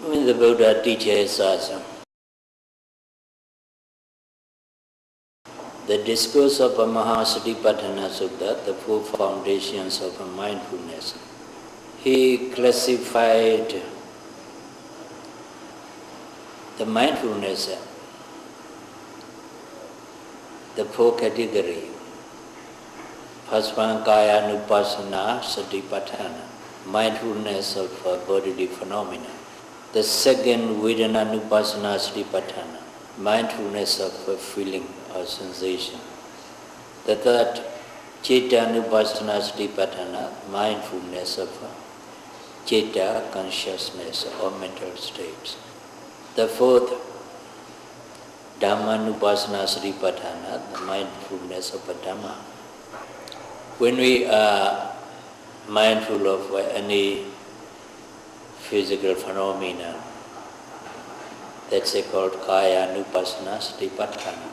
When the Buddha teaches us the discourse of Mahasatipatthana Sutta, the four foundations of mindfulness, he classified the mindfulness, the four categories. First one, Kaya Nupassana Satipatthana, mindfulness of bodily phenomena. The second, Vedana Nupassana Satipatthana, mindfulness of feeling or sensation. The third, Citta Nupassana Satipatthana, mindfulness of citta, consciousness or mental states. The fourth, Dhamma Nupassana Satipatthana, the mindfulness of a Dhamma. When we are mindful of any physical phenomena, that's called Kaya Nupassana Satipatthana.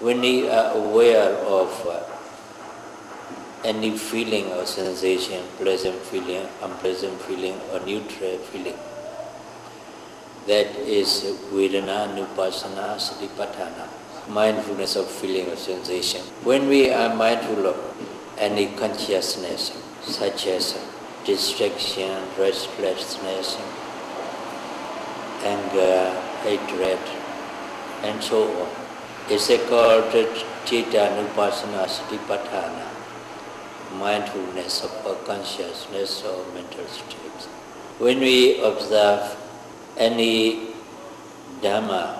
When we are aware of any feeling or sensation, pleasant feeling, unpleasant feeling or neutral feeling, that is Vedana Nupassana Satipatthana, mindfulness of feeling or sensation. When we are mindful of any consciousness, such as distraction, restlessness, anger, hatred, and so on, it's called Citta Nupassana Satipatthana, mindfulness of consciousness or mental states. When we observe any Dhamma,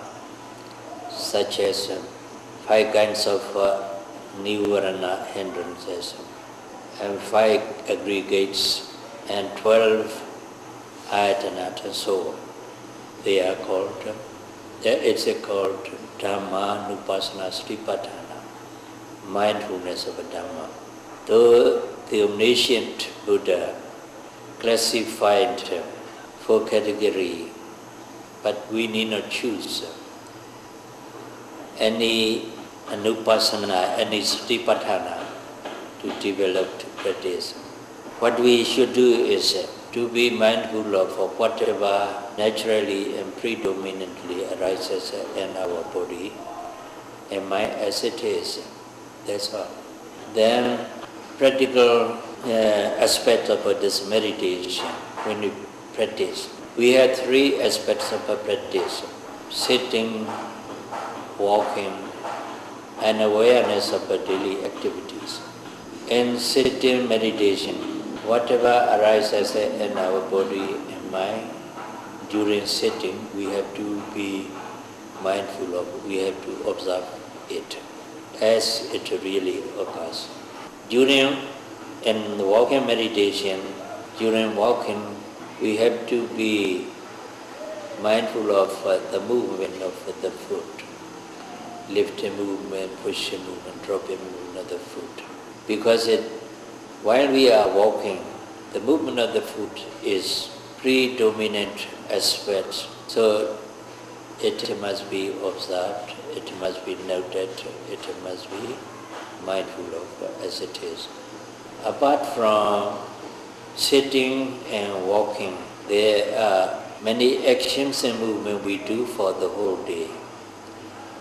such as 5 kinds of Nivarana hindrances, and 5 aggregates, and 12 ayatanat, and so on, they are called, it's called Dhamma Nupassana Satipatthana, mindfulness of a Dhamma. Though the omniscient Buddha classified 4 categories, but we need not choose any Nupassana, any Satipatthana to develop, to practice. What we should do is to be mindful of whatever naturally and predominantly arises in our body and mind as it is. That's all. Then practical aspect of this meditation, when we practice, we have 3 aspects of a practice: sitting, walking, and awareness of our daily activities. In sitting meditation, whatever arises in our body and mind during sitting, we have to be mindful of, we have to observe it as it really occurs. During walking meditation, during walking, we have to be mindful of the movement of the foot, lifting movement, pushing movement, dropping movement of the foot. Because while we are walking, the movement of the foot is predominant aspect, so it must be observed, it must be noted, it must be mindful of as it is. Apart from sitting and walking, there are many actions and movements we do for the whole day.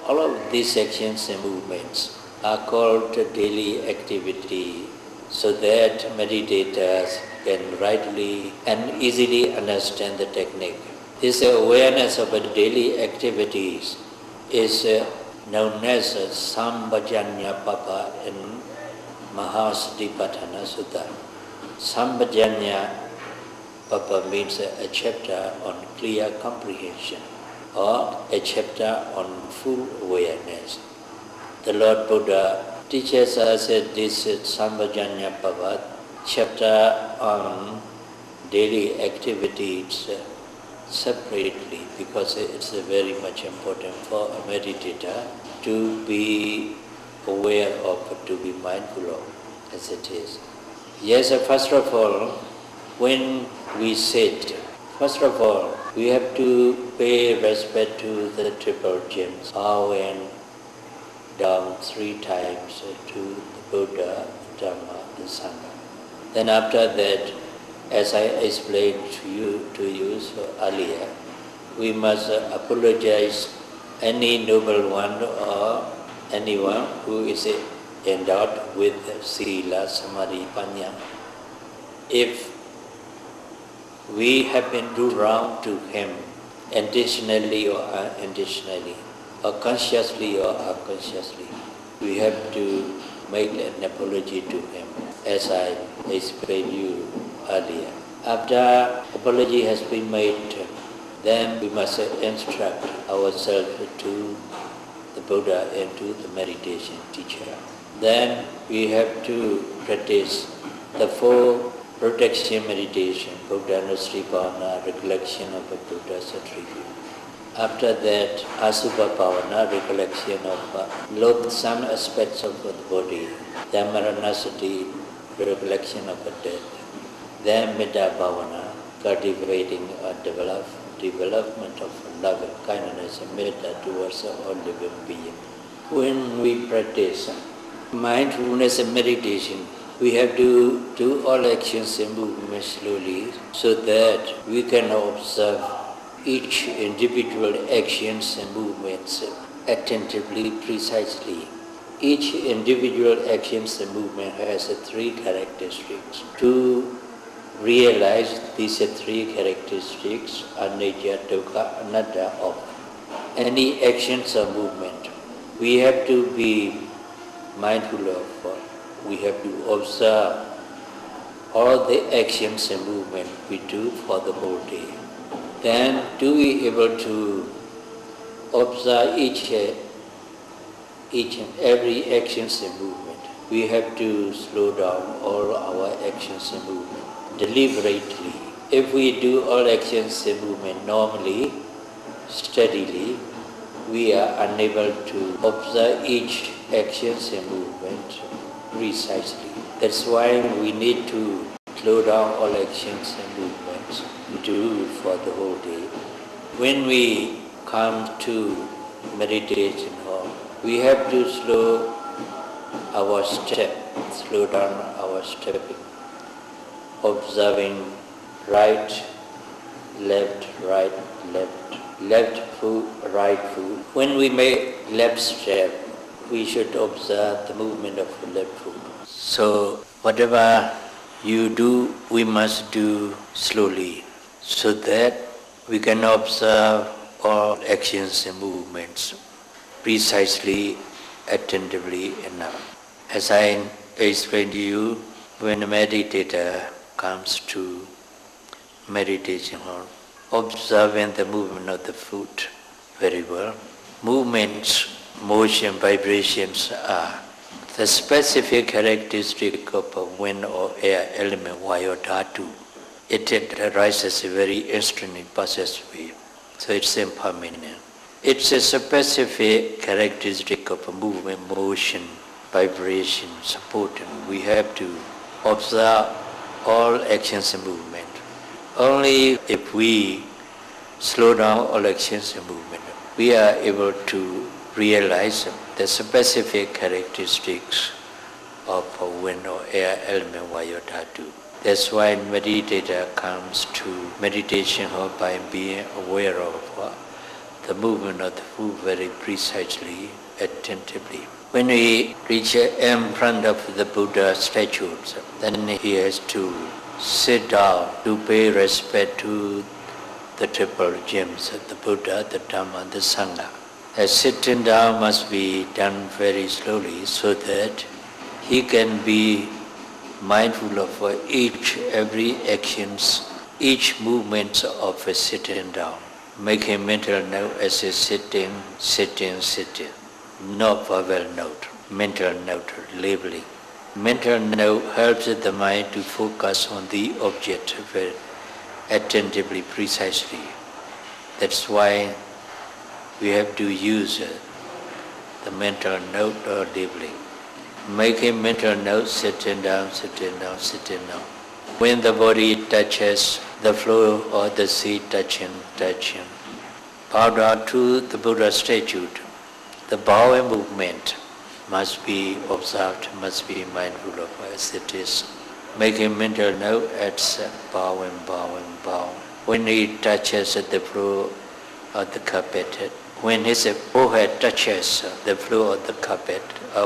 All of these actions and movements are called daily activity, so that meditators can rightly and easily understand the technique. This awareness of daily activities is known as Sambhajanya Papa in Mahasatipatthana Sutta. Sambhajanya Papa means a chapter on clear comprehension or a chapter on full awareness. The Lord Buddha teaches us this Sambhajanya Papa chapter on daily activities separately, because it's very much important for a meditator to be aware of, to be mindful of as it is. Yes, first of all, when we sit, first of all, we have to pay respect to the triple gems, bow and down 3 times to the Buddha, Dhamma, and Sangha. Then after that, as I explained to you so earlier, we must apologize any noble one or anyone who is endowed with Sila, Samadhi, Panya. If we happen to do wrong to him, intentionally or unintentionally, or consciously or unconsciously, we have to make an apology to him, as I explained you earlier. After apology has been made, then we must instruct ourselves to the Buddha and to the meditation teacher. Then we have to practice the four protection meditation, Buddha Nusripana, recollection of the Buddha's attribute. After that, Asubha Pavana, recollection of loathsome aspects of the body. Then Maranasati, recollection of the death. Then Metta Bhavana, cultivating or development of love and kindness and metta towards all living beings. When we practice mindfulness and meditation, we have to do all actions and movements slowly so that we can observe each individual actions and movements attentively, precisely. Each individual actions and movement has three characteristics. To realize these three characteristics, anicca, dukkha, anatta, of any actions or movement, we have to be mindful of. We have to observe all the actions and movement we do for the whole day. Then to be able to observe each and every actions and movement, we have to slow down all our actions and movement deliberately. If we do all actions and movement normally, steadily, we are unable to observe each actions and movement precisely. That's why we need to slow down all actions and movements we do for the whole day. When we come to meditation hall, we have to slow our step, slow down our stepping, observing right, left, left foot, right foot. When we make left step, we should observe the movement of the left foot. So whatever you do, we must do slowly, so that we can observe all actions and movements precisely, attentively enough. As I explained to you, when a meditator comes to meditation hall, observing the movement of the foot very well. Movements, motion, vibrations are the specific characteristic of a wind or air element, vayu dhatu. It arises very instantly, passes away, so it's impermanent. It's a specific characteristic of a movement, motion, vibration, support. We have to observe all actions and movement. Only if we slow down all actions and movement, we are able to realize the specific characteristics of a wind or air element, vayu dhatu. That's why meditator comes to meditation hall by being aware of the movement of the foot very precisely, attentively. When we reach in front of the Buddha statues, then he has to sit down to pay respect to the triple gems of the Buddha, the Dhamma, the Sangha. The sitting down must be done very slowly so that he can be mindful of every actions, each movement of a sitting down. Making mental note as a sitting, not verbal note, mental note, labeling. Mental note helps the mind to focus on the object very attentively, precisely. That's why we have to use the mental note or labeling. Making mental note, sitting down. When the body touches the floor or the seat, touching. Bow down to the Buddha statue. The bowing movement must be observed, must be mindful of as it is. making mental note as bowing, bowing, bowing. When he touches the floor of the carpet, when his forehead touches the floor of the carpet,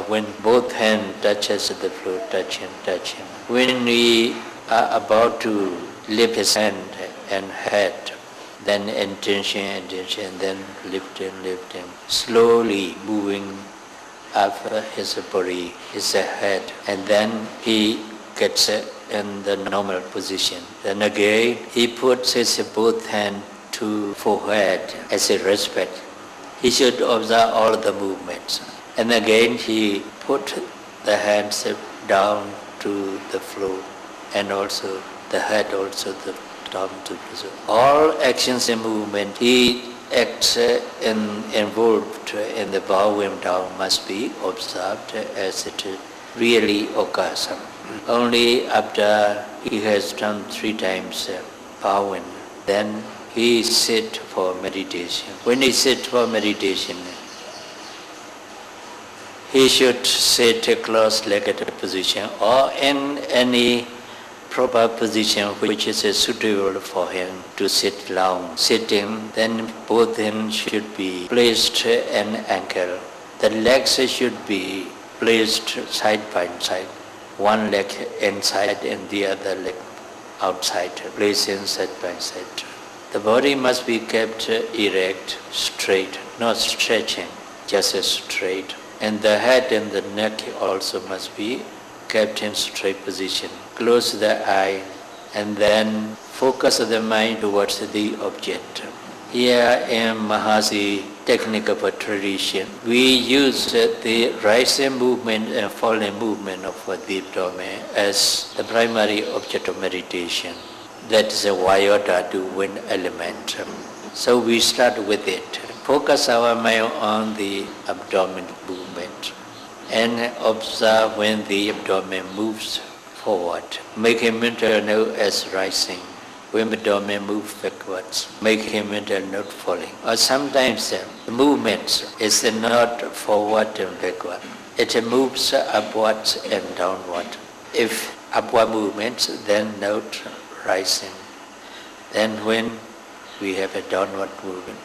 when both hands touches the floor, touching. When we are about to lift his hand and head, then intention, then lifting, slowly moving up his body, his head, and then he gets in the normal position. Then again, he puts his both hands to forehead as a respect. He should observe all the movements. And again, he put the hands down to the floor, and also the head also down to the floor. All actions and movement, he acts involved in the bowing down must be observed as it really occurs. Only after he has done 3 times bowing, then he sit for meditation. When he sit for meditation, he should sit a cross-legged position or in any proper position which is suitable for him to sit long. Sitting, then both hands should be placed in ankle. The legs should be placed side by side. One leg inside and the other leg outside, placing side by side. The body must be kept erect, straight, not stretching, just straight. And the head and the neck also must be kept in straight position. Close the eye and then focus the mind towards the object. Here in Mahasi technique of a tradition, we use the rising movement and falling movement of the abdomen as the primary object of meditation. That is a Vayota to wind element. So we start with it. Focus our mind on the abdomen movement and observe when the abdomen moves forward. Make a mental note as rising. When the abdomen moves backwards, make a mental note falling. Or sometimes the movement is not forward and backward. It moves upwards and downward. If upward movements, then note rising. Then when we have a downward movement,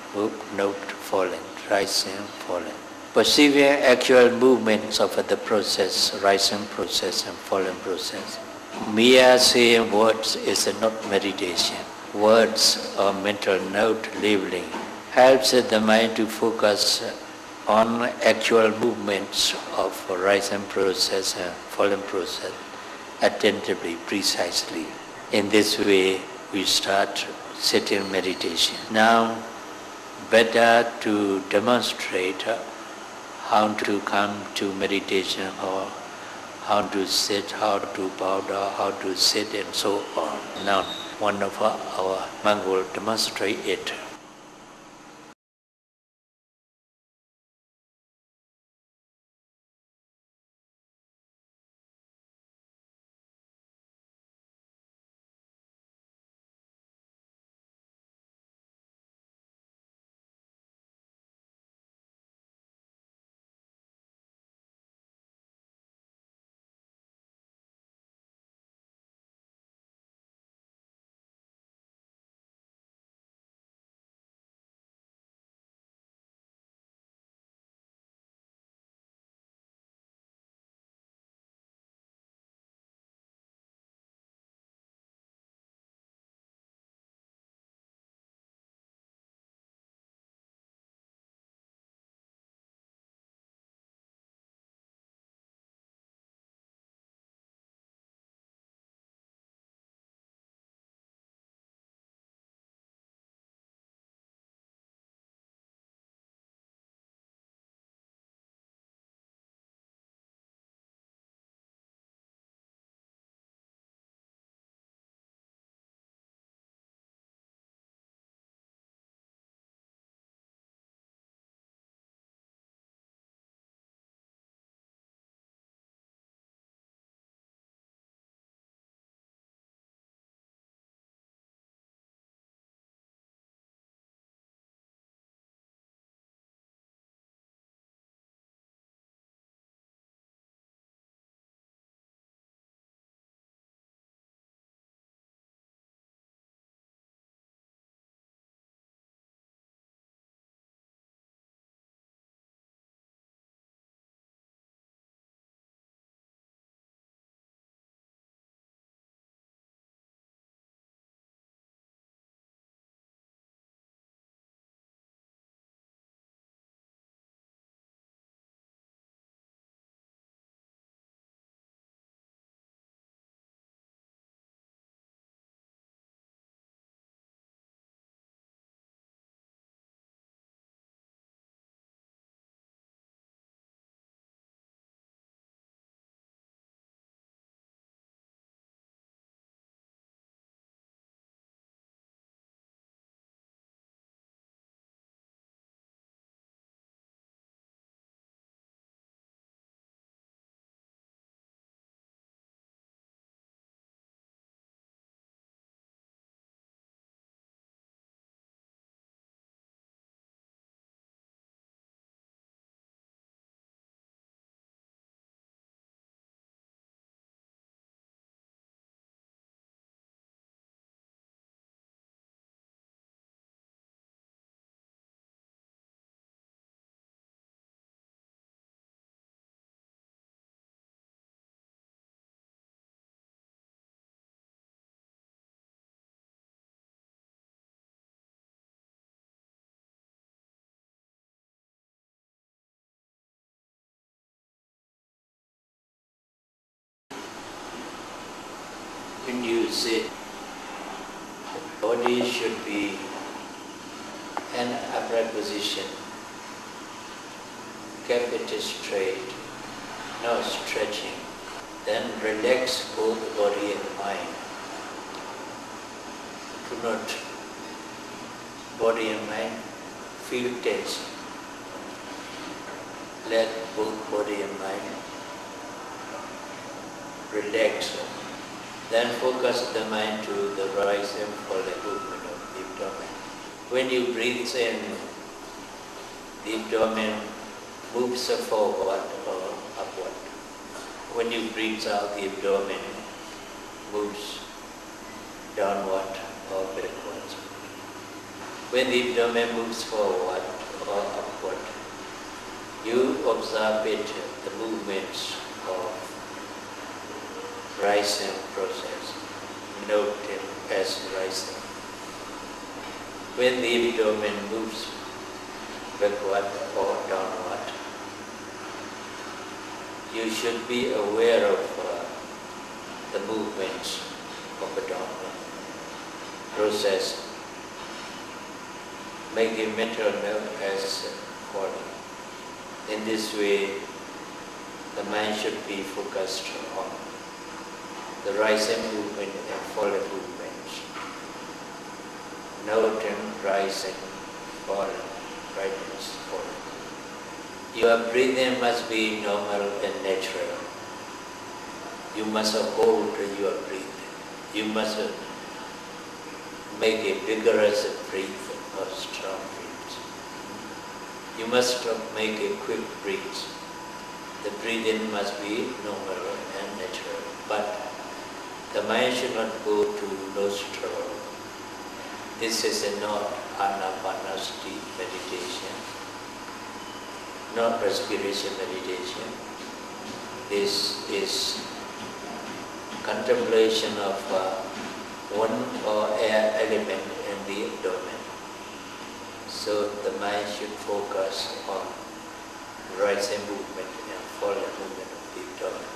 note falling, rising, falling. Perceiving actual movements of the process, rising process and falling process. Mere saying words is not meditation. Words or mental note labeling helps the mind to focus on actual movements of rising process and falling process attentively, precisely. In this way, we start sitting meditation. Now, better to demonstrate how to come to meditation or how to sit, how to bow down, how to sit and so on. Now, one of our monks will demonstrate it. you sit, the body should be an upright position. Keep it straight, no stretching. Then relax both body and mind. Do not body and mind feel tense. Let both body and mind relax. Then focus the mind to the rise and fall movement of the abdomen. When you breathe in, the abdomen moves forward or upward. When you breathe out, the abdomen moves downward or backwards. When the abdomen moves forward or upward, you observe it, the movements of rising process. Note it as rising. When the abdomen moves backward or downward, you should be aware of the movements of the downward process. Make a mental note as falling. In this way, the mind should be focused on the rising movement and falling movements. Noting rising, falling, rising, falling. Your breathing must be normal and natural. You must hold your breathing. You must make a vigorous breath or strong breath. You must make a quick breath. The breathing must be normal and natural. But the mind should not go to nostril. This is not anapanasati meditation, not respiration meditation. This is contemplation of one or air element in the abdomen. So the mind should focus on rising movement and falling movement of the abdomen.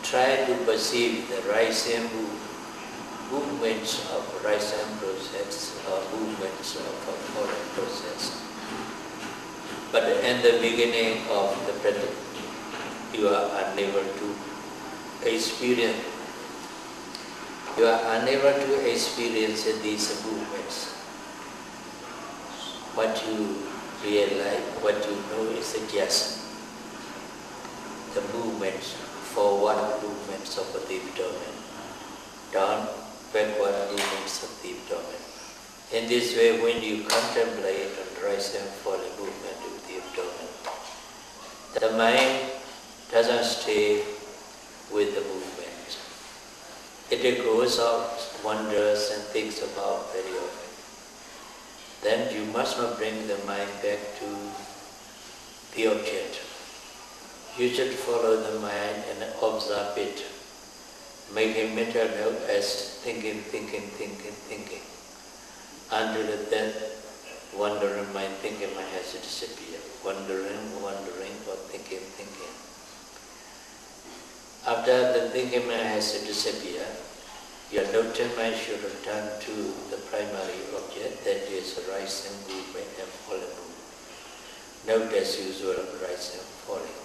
Try to perceive the rising movements of rising process or movements of a falling process. But in the beginning of the practice, you are unable to experience. You are unable to experience these movements. What you realize, what you know is just the movements, forward movements of the abdomen, down, backward movements of the abdomen. In this way, when you contemplate on rising and falling movement of the abdomen, the mind doesn't stay with the movement. It goes out, wanders and thinks about very often. Then you must not bring the mind back to the object. You should follow the mind and observe it. Make a mental note as thinking, until that wandering mind, thinking mind has to disappear. Wandering, or thinking. After the thinking mind has to disappear, your noting mind should return to the primary object, that is rising movement and falling movement. Note as usual, rising and falling.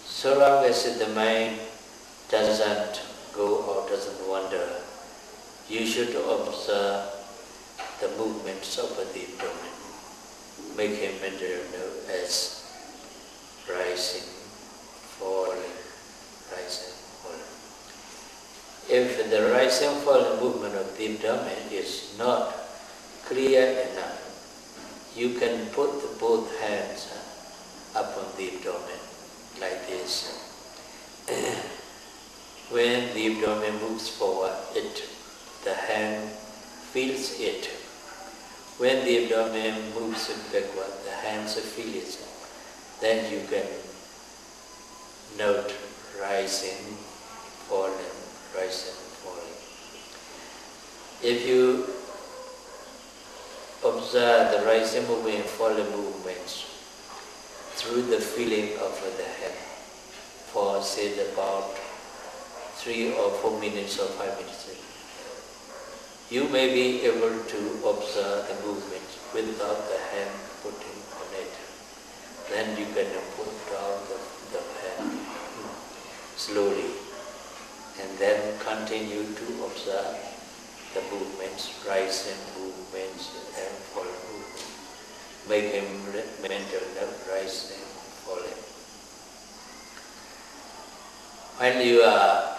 So long as the mind doesn't go or doesn't wander, you should observe the movements of the abdomen. Make a mental note as rising, falling, rising, falling. If the rising, falling movement of the abdomen is not clear enough, you can put both hands upon the abdomen like this. When the abdomen moves forward, the hand feels it. When the abdomen moves backward, the hands feel it. Then you can note rising, falling, rising, falling. If you observe the rising movement and falling movements through the feeling of the head for say about 3 or 4 minutes or 5 minutes, you may be able to observe the movement without the hand putting on it. Then you can put down the hand slowly, and then continue to observe the movements, rising movements and falling movements. Make a mental note, rising, falling. When you are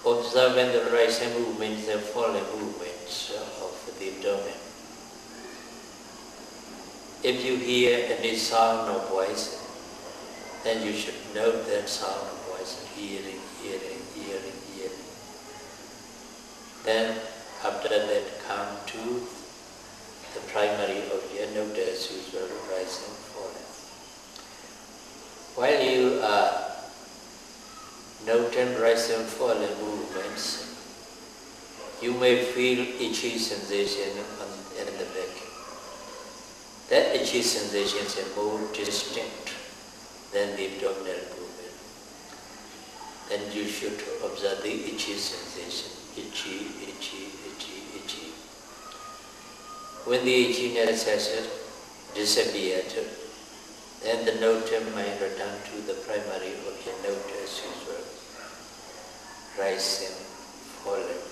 observing the rising movements and falling movements of the abdomen, if you hear any sound or voice, then you should note that sound or voice, hearing. Then after that come to the primary object, note as usual, rising, falling. While you are noting rising, falling movements, you may feel itchy sensation in the back. That itchy sensation is more distinct than the abdominal movement. Then you should observe the itchy sensation. Itchy. When the itchiness has disappeared, then the note may return to the primary object, note as usual. Rising, falling.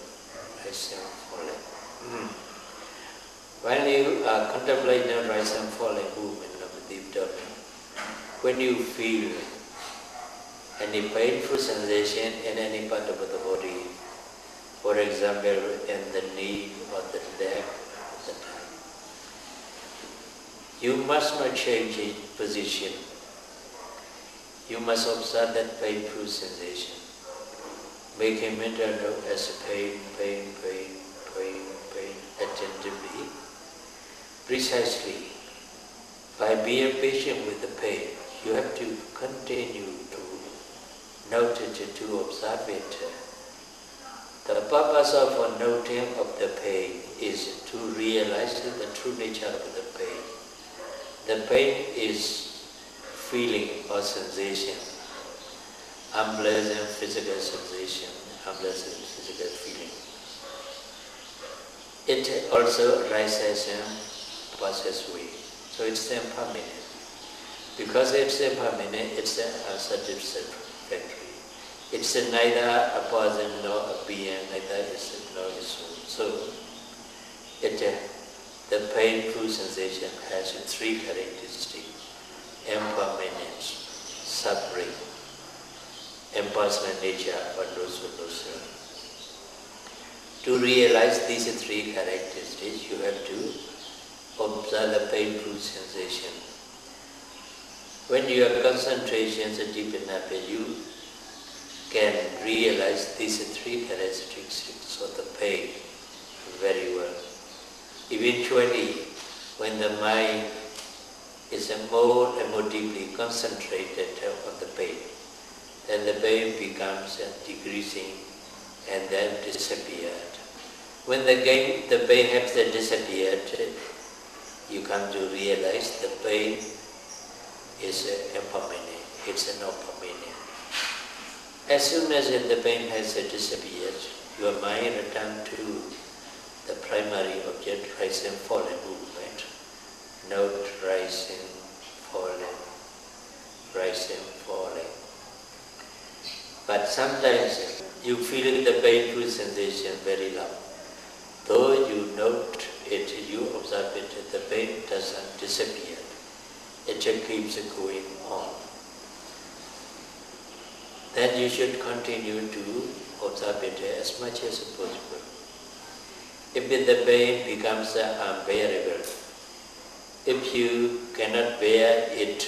When you are contemplating rising, falling movement of the abdomen, when you feel any painful sensation in any part of the body, for example, in the knee or the leg, you must not change its position. You must observe that painful sensation. Make a mental note as pain, attentively, precisely. By being patient with the pain, you have to continue to note it, to observe it. The purpose of noting of the pain is to realize the true nature of the pain. The pain is feeling or sensation, unpleasant physical sensation, unpleasant physical feeling. It also arises and passes away. So it's impermanent. Because it's impermanent, it's unsatisfactory. It's neither a person nor a being, neither is it nor is soul. So the painful sensation has 3 characteristics: impermanence, suffering, impersonal nature, or no self. To realize these 3 characteristics, you have to observe the painful sensation. When your concentration is deep enough, you can realize these 3 characteristics of the pain very well. Eventually, when the mind is more and more deeply concentrated on the pain, then the pain becomes decreasing and then disappeared. When the pain has disappeared, you come to realize the pain is impermanent, it's not permanent. As soon as the pain has disappeared, your mind returns to the primary object, rising, falling movement. Note rising, falling. But sometimes you feel the painful sensation very loud. Though you note it, you observe it, the pain doesn't disappear. It just keeps going on. Then you should continue to observe it as much as possible. If the pain becomes unbearable, if you cannot bear it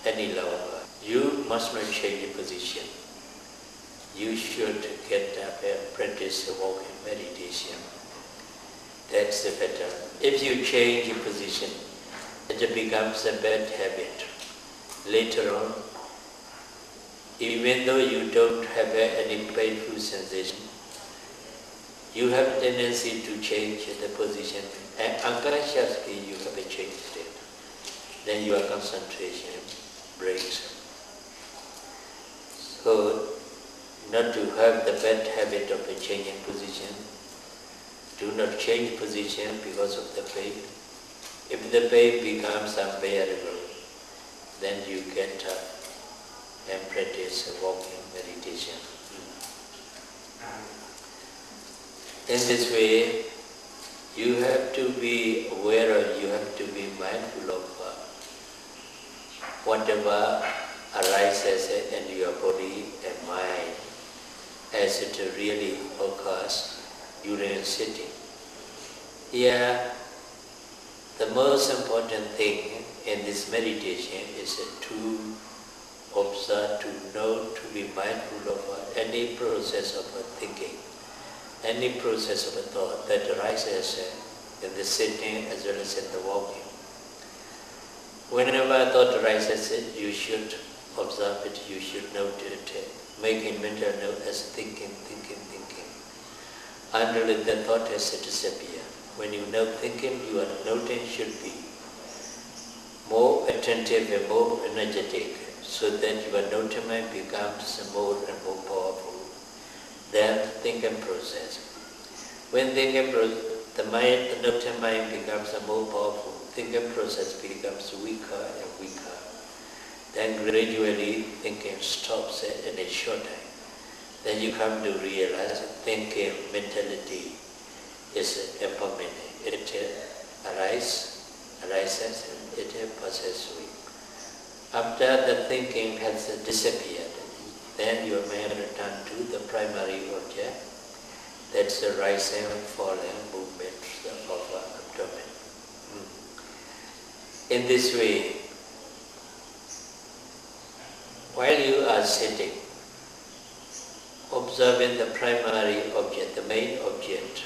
any longer, you must not change the position. You should get up and practice walking meditation. That's better. If you change your position, it becomes a bad habit. Later on, even though you don't have any painful sensation, you have a tendency to change the position, and unconsciously you have changed it. Then your concentration breaks. So not to have the bad habit of changing position. Do not change position because of the pain. If the pain becomes unbearable, then you get up and practice walking meditation. In this way, you have to be aware of, you have to be mindful of whatever arises in your body and mind as it really occurs during sitting. Here, the most important thing in this meditation is to observe, to know, to be mindful of any process of thinking, any process of thought that arises in the sitting as well as in the walking. Whenever a thought arises, you should observe it, you should note it, making mental note as thinking, until the thought has disappeared. When you know thinking, your noting should be more attentive and more energetic, so that your noting mind becomes more and more powerful than thinking process. When thinking the noting mind becomes more powerful, thinking process becomes weaker and weaker. Then gradually thinking stops in a short time. Then you come to realize thinking mentality is impermanent. It arises and it passes away. After the thinking has disappeared, then you may return to the primary object. That's the rising and falling movements of abdomen. In this way, while you are sitting, observing the primary object, the main object,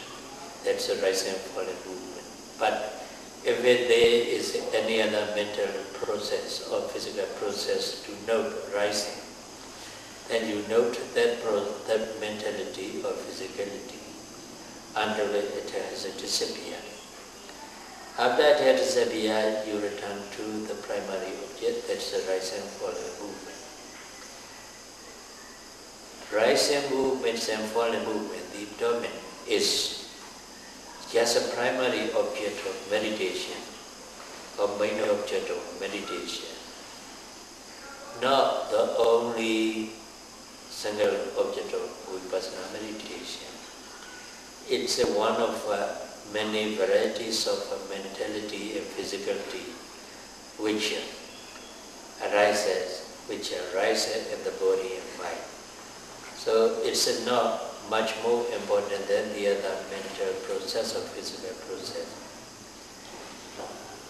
that's a rising and falling movement. But if there is any other mental process or physical process to note rising, then you note that mentality or physicality until it has disappeared. After it has disappeared, you return to the primary object, that's the rising and falling movement. Rising movements and falling movement, the abdomen is just a primary object of meditation, or main object of meditation, not the only single object of Vipassana meditation. It's one of many varieties of mentality and physicality which arises in the body and mind. So it's not much more important than the other mental process or physical process.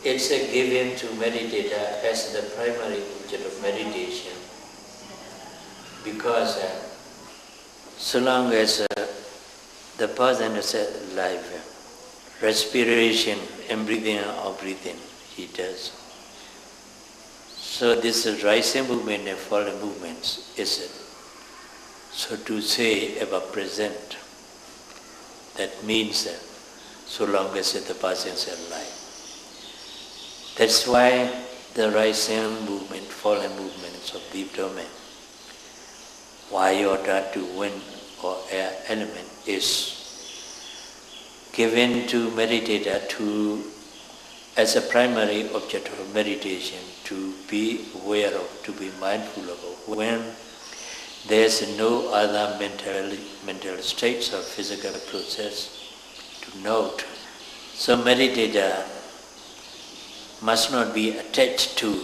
It's given to meditator as the primary object of meditation because so long as the person is alive, respiration and breathing or breathing, he does. So this rising movement and falling movements is so to say ever present. That means so long as the person is alive. That's why the rising movement, falling movements of the abdomen, iota to wind or air element is given to meditator as a primary object of meditation to be aware of, to be mindful of when there's no other mental states or physical process to note. So meditator must not be attached to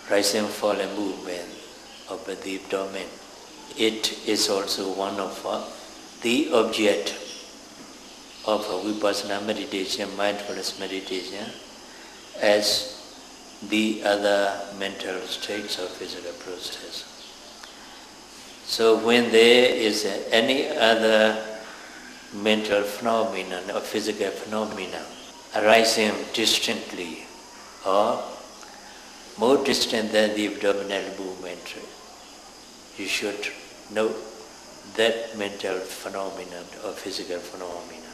rising and falling movement of the abdomen. It is also one of the object of Vipassana meditation, mindfulness meditation, as the other mental states or physical process. So when there is any other mental phenomenon or physical phenomenon arising distantly or more distant than the abdominal movement, you should know that mental phenomenon or physical phenomenon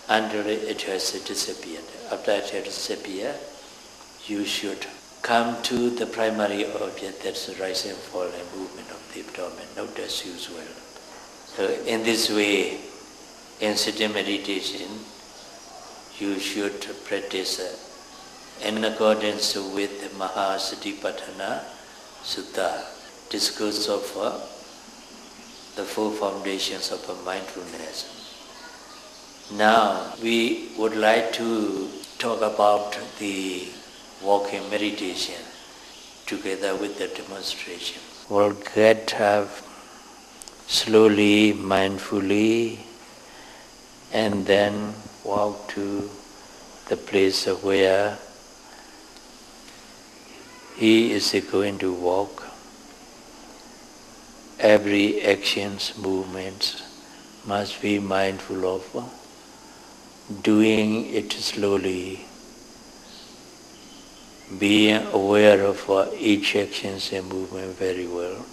until it has disappeared. After it has disappeared, you should come to the primary object, that's the rise and fall and movement of the abdomen, not as usual. So in this way, in sitting meditation, you should practice in accordance with the Mahasatipatthana Sutta, discourse of the four foundations of mindfulness. Now, we would like to talk about the walking meditation together with the demonstration. We'll get up slowly, mindfully, and then walk to the place where he is going to walk. Every actions, movements must be mindful of, doing it slowly, being aware of each actions and movement very well.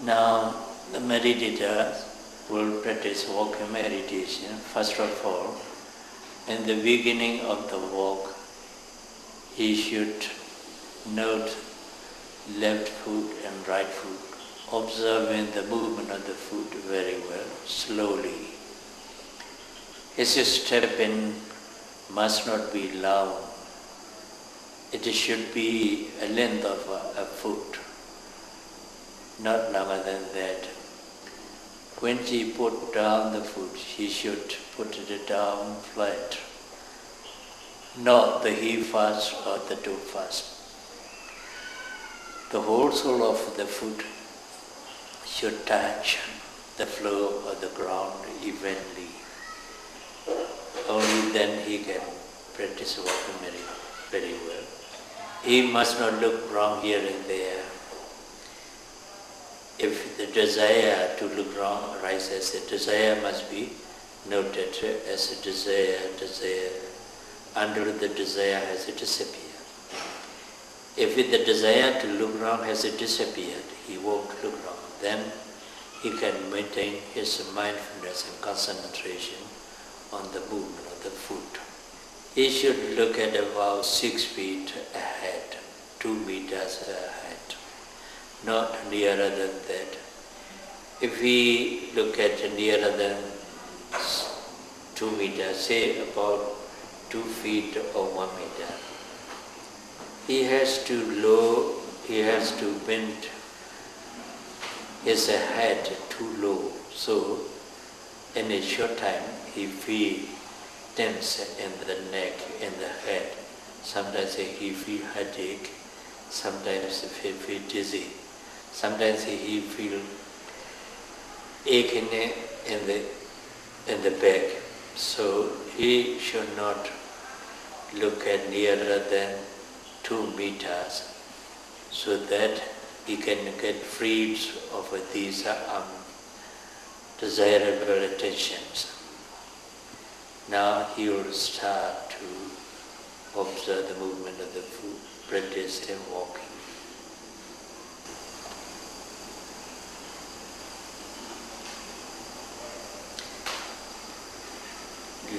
Now, the meditator will practice walking meditation. First of all, in the beginning of the walk, he should note left foot and right foot, observing the movement of the foot very well, slowly. His stepping must not be long. It should be a length of a foot, not longer than that. When he put down the foot, he should put it down flat, not the heel first or the toe first. The whole sole of the foot should touch the floor of the ground evenly. Only then he can practice walking very well. He must not look wrong here and there. If the desire to look wrong arises, the desire must be noted as a desire, until the desire has disappeared. If the desire to look round has disappeared, he won't look round. Then he can maintain his mindfulness and concentration on the movement of the foot. He should look at about 6 feet ahead, 2 meters ahead, not nearer than that. If we look at nearer than 2 meters, say about 2 feet or 1 meter, he has to bend his head too low. So in a short time, he feels tense in the neck, in the head. Sometimes he feels headache. Sometimes he feels dizzy. Sometimes he feels aching in the back. So he should not look at nearer than 2 meters, so that he can get freed of these undesirable attentions. Now he will start to observe the movement of the foot, practice and walking.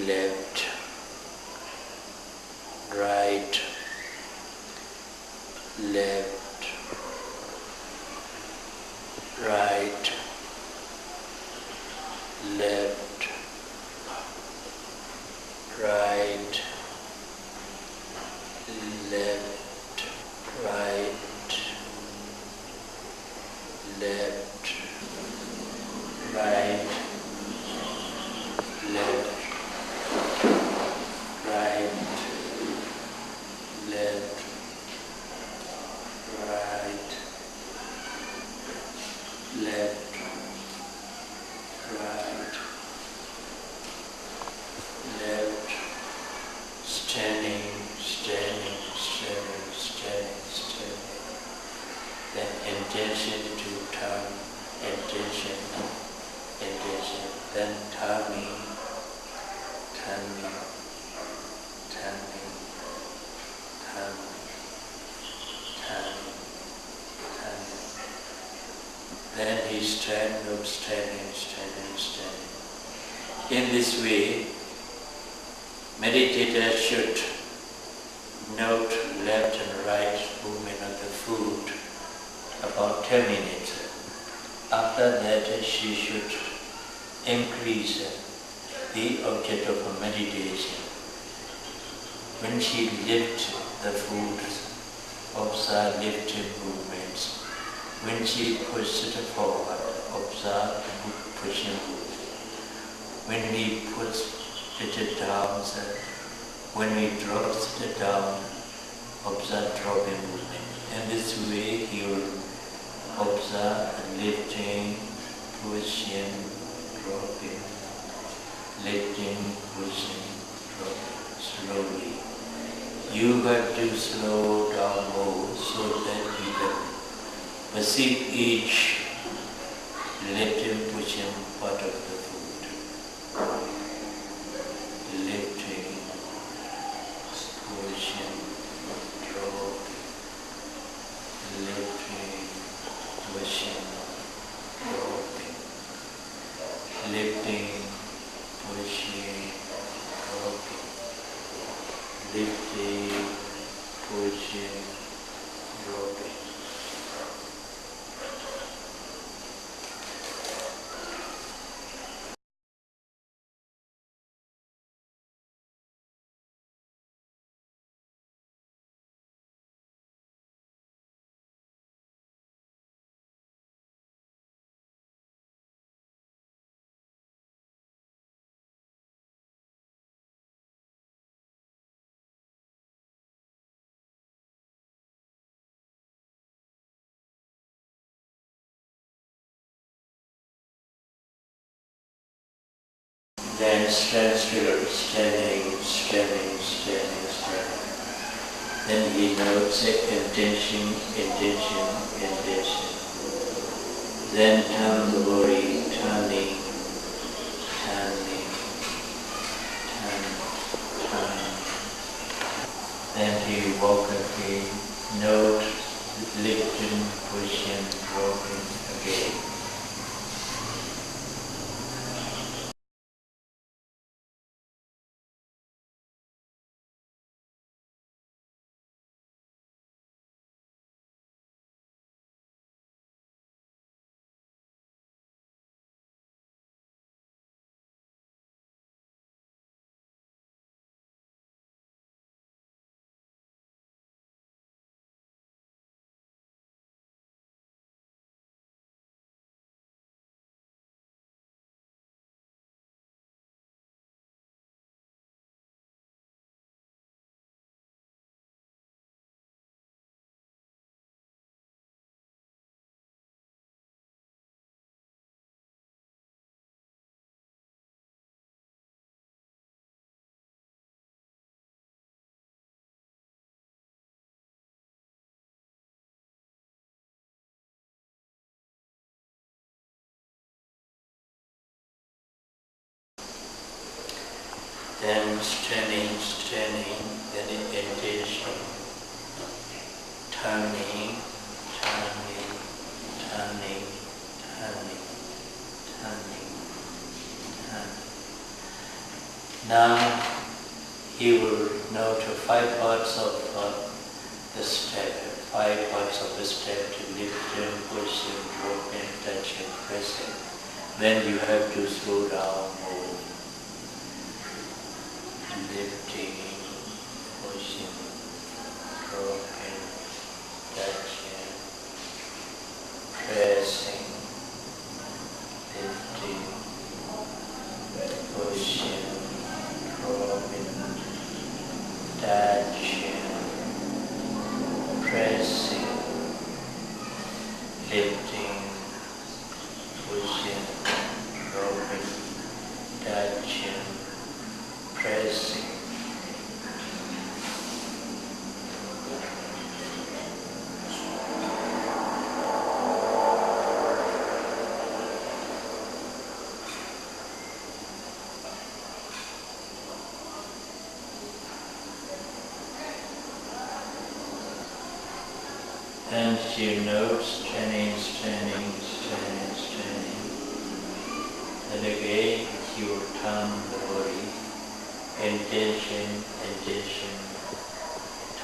Left, right, left, right, left, right, left, right, left, right, left, right, left, right, left, right, left, standing, standing, standing, standing, standing. Then intention to turn, intention, intention. Then turning, turning, turning, turning, turning, turning. Then he standing, standing, standing, standing. In this way, meditator should note left and right movement of the foot about 10 minutes. After that, she should increase the object of her meditation. When she lifts the foot, observe lifting movements. When she pushes it forward, observe the pushing movement. When he puts it down, when he drops it down, observe dropping movement. In this way, he will observe lifting, pushing, dropping, lifting, pushing, dropping, slowly. You got to slow down more so that you can perceive each lifting, pushing part of the foot. Lifting, pushing, dropping, lifting, pushing, dropping, lifting, pushing, dropping, lifting, pushing, dropping. Then stand still, standing, standing, standing, standing. Then he notes intention, intention, intention. Then turn the body, turning, turning, then standing, then intention, turning, turning, turning, turning, turning, turning. Now he will note 5 parts of the step, 5 parts of the step to lift and push and drop and touch and press it. Then you have to slow down more. Lifting, pushing, dropping, touching, pressing, lifting, pushing, dropping, touching, pressing, lifting, pushing, dropping, touching, pressing. And you note standing. And again you will turn the body. Intention,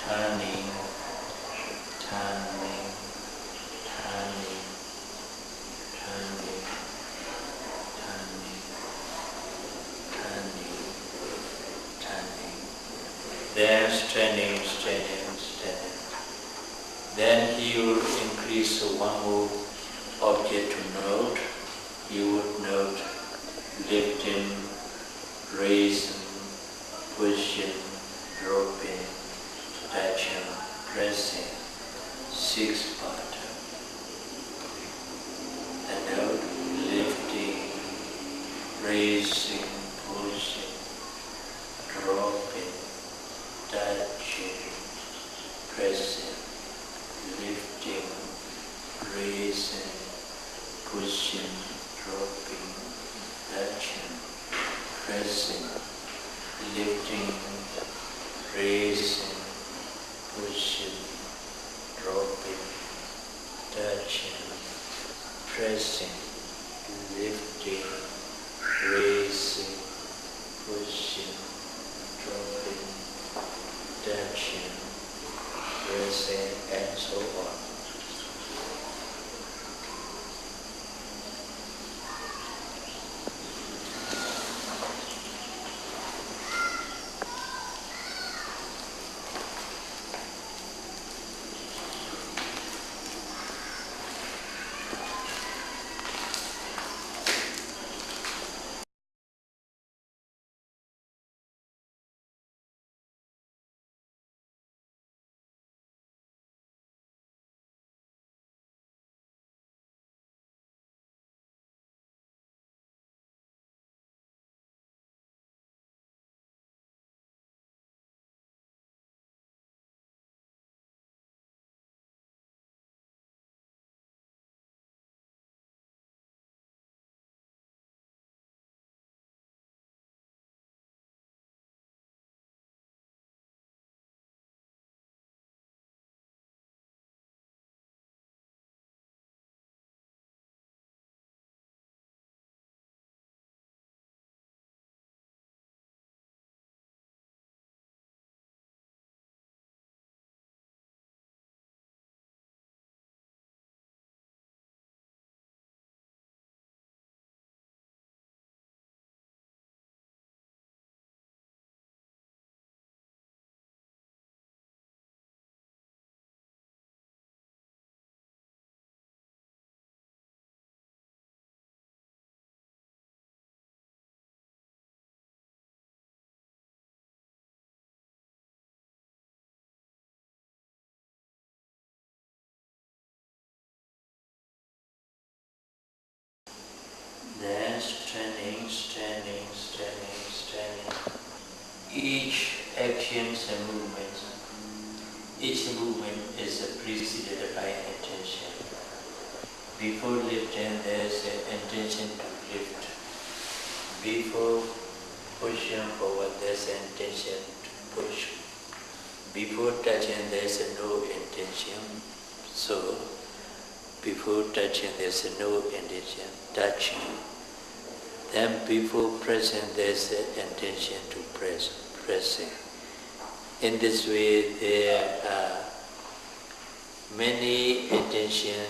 turning, turning, turning, turning, turning, turning, turning. Then standing. Then he will increase one more object to note. You would note lifting, raising, pushing, dropping, touching, pressing, 6 parts. And note lifting, raising, pushing, dropping, touching, pressing, lifting, raising, pushing, dropping, touching, pressing, lifting, raising, pushing, dropping, touching, pressing, lifting, raising, pushing, dropping, touching, pressing, and so on. Then standing. Each actions and movements, each movement is preceded by intention. Before lifting, there is an intention to lift. Before pushing forward, there's an intention to push. Before touching, there's no intention. So, before touching, there's no intention. Touching. Then before pressing, there's an intention to pressing. In this way, there are many intentions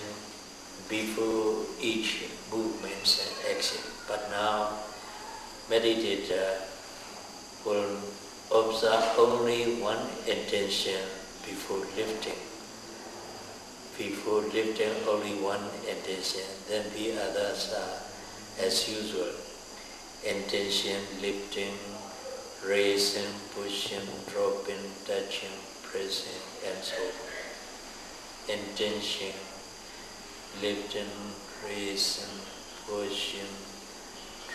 before each movement and action. But now, meditator will observe only one intention before lifting. Before lifting, only one intention. Then the others are as usual. Intention, lifting, raising, pushing, dropping, touching, pressing, and so on. Intention, lifting, raising, pushing,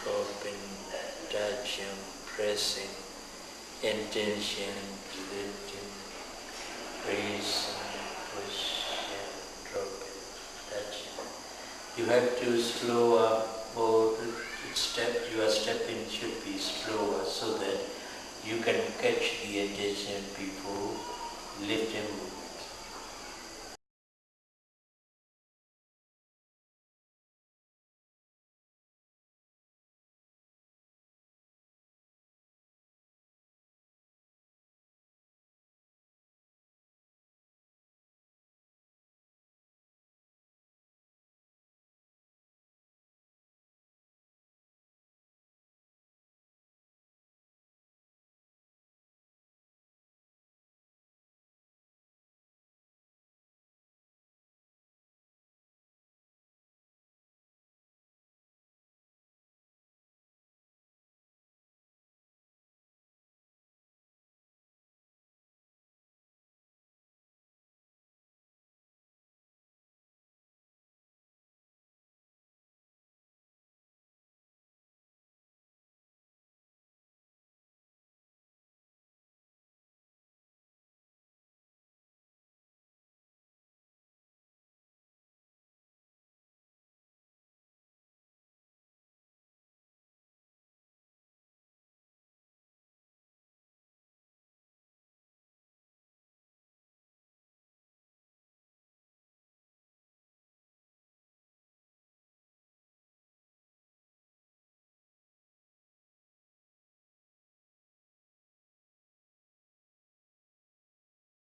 dropping, touching, pressing. Intention, lifting, raising, pushing, dropping, touching. You have to slow up